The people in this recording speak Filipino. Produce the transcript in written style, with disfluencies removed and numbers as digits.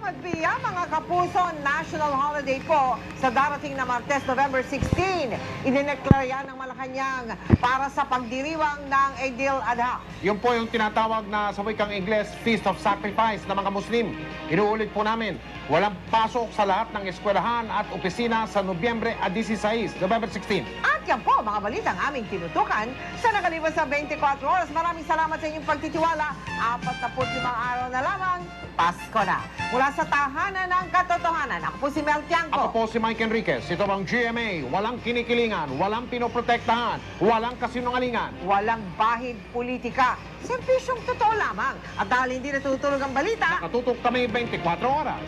Salamat, Pia. Mga kapuso, national holiday po sa darating na Martes, November 16. Idineklara ng Malacanang para sa pagdiriwang ng Eid al-Adha. Yun po yung tinatawag na sa wikang Ingles, Feast of Sacrifice ng mga Muslim. Inuulit po namin, walang pasok sa lahat ng eskwelahan at opisina sa Nobyembre 16, November 16. At yan po, mga balitang aming tinutukan sa nakalipas sa 24 oras. Maraming salamat sa inyong pagtitiwala. 45 araw na lamang, Pasko na. Mula sa tahanan ng katotohanan, ako po si Mel Tiangco. Ako po si Mike Enriquez. Ito bang GMA, walang kinikilingan, walang pinoprotektahan, walang kasinungalingan. Walang bahid politika. Serbisyong totoo lamang. At dahil hindi natutulog ang balita, Nakatutok kami 24 oras.